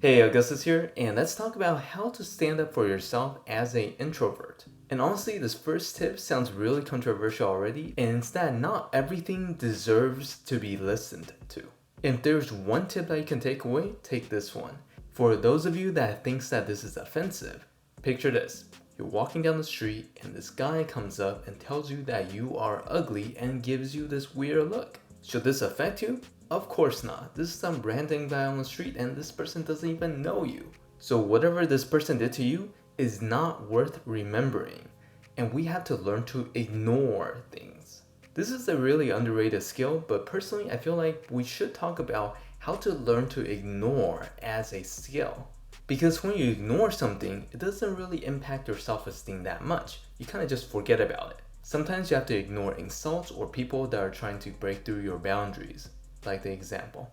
Hey, Augustus here, and let's talk about how to stand up for yourself as an introvert. And honestly, this first tip sounds really controversial already, and it's that not everything deserves to be listened to. If there's one tip that you can take away, take this one. For those of you that thinks that this is offensive, picture this. You're walking down the street and this guy comes up and tells you that you are ugly and gives you this weird look. Should this affect you? Of course not. This is some random guy on the street and this person doesn't even know you. So whatever this person did to you is not worth remembering. And we have to learn to ignore things. This is a really underrated skill, but personally I feel like we should talk about how to learn to ignore as a skill. Because when you ignore something, it doesn't really impact your self-esteem that much. You kind of just forget about it. Sometimes you have to ignore insults or people that are trying to break through your boundaries. Like the example.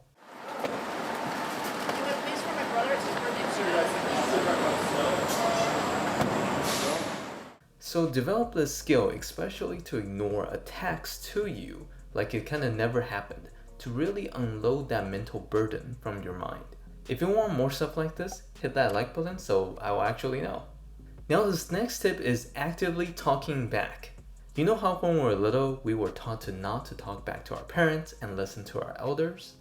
So develop this skill, especially to ignore attacks to you, like it kind of never happened, to really unload that mental burden from your mind. If you want more stuff like this, hit that like button so I will actually know. Now this next tip is actively talking back. You know how when we were little, we were taught to not to talk back to our parents and listen to our elders?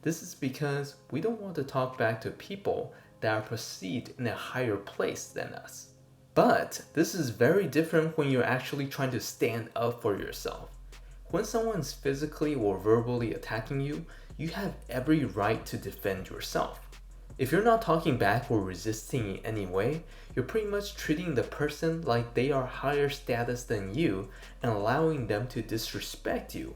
This is because we don't want to talk back to people that are perceived in a higher place than us. But this is very different when you're actually trying to stand up for yourself. When someone's physically or verbally attacking you, you have every right to defend yourself. If you're not talking back or resisting in any way, you're pretty much treating the person like they are higher status than you and allowing them to disrespect you.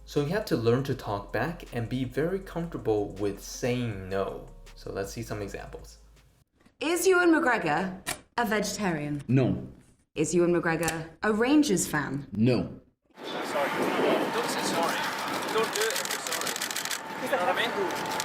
So you have to learn to talk back and be very comfortable with saying no. So let's see some examples. Is Ewan McGregor a vegetarian? No. Is Ewan McGregor a Rangers fan? No. Sorry. Don't say sorry. Don't do it if you're sorry. You know what I mean?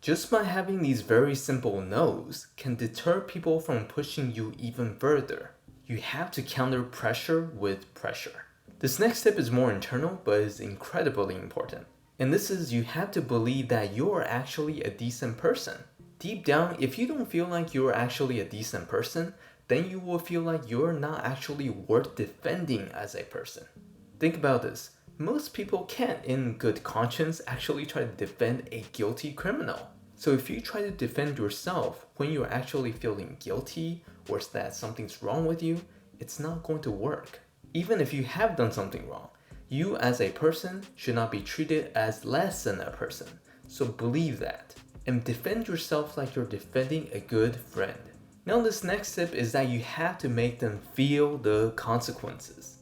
Just by having these very simple no's can deter people from pushing you even further. You have to counter pressure with pressure. This next tip is more internal but is incredibly important. And this is you have to believe that you're actually a decent person. Deep down, if you don't feel like you're actually a decent person, then you will feel like you're not actually worth defending as a person. Think about this. Most people can't in good conscience actually try to defend a guilty criminal. So if you try to defend yourself when you're actually feeling guilty or that something's wrong with you, it's not going to work. Even if you have done something wrong, you as a person should not be treated as less than a person. So believe that and defend yourself like you're defending a good friend. Now this next tip is that you have to make them feel the consequences.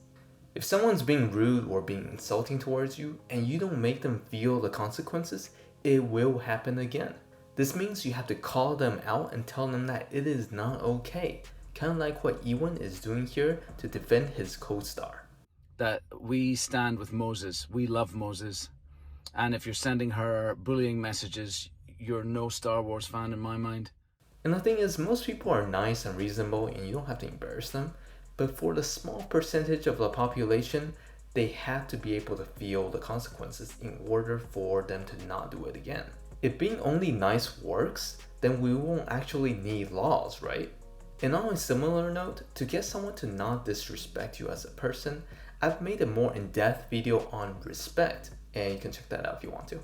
If someone's being rude or being insulting towards you and you don't make them feel the consequences, it will happen again. This means you have to call them out and tell them that it is not okay. Kind of like what Ewan is doing here to defend his co-star. That we stand with Moses. We love Moses. And if you're sending her bullying messages, you're no Star Wars fan in my mind. And the thing is, most people are nice and reasonable and you don't have to embarrass them. But for the small percentage of the population, they have to be able to feel the consequences in order for them to not do it again. If being only nice works, then we won't actually need laws, right? And on a similar note, to get someone to not disrespect you as a person, I've made a more in-depth video on respect, and you can check that out if you want to.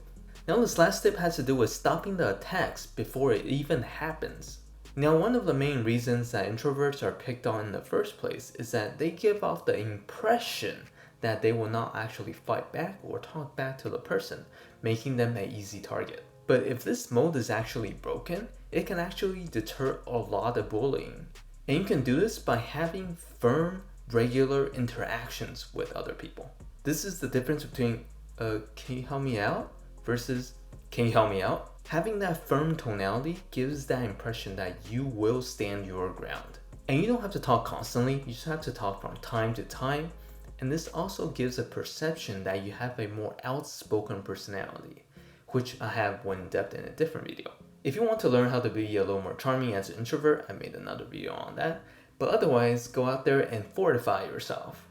Now this last tip has to do with stopping the attacks before it even happens. Now one of the main reasons that introverts are picked on in the first place is that they give off the impression that they will not actually fight back or talk back to the person, making them an easy target. But if this mode is actually broken, it can actually deter a lot of bullying. And you can do this by having firm, regular interactions with other people. This is the difference between can you help me out versus can you help me out? Having that firm tonality gives that impression that you will stand your ground. And you don't have to talk constantly, you just have to talk from time to time. And this also gives a perception that you have a more outspoken personality, which I have went in depth in a different video. If you want to learn how to be a little more charming as an introvert, I made another video on that. But otherwise, go out there and fortify yourself.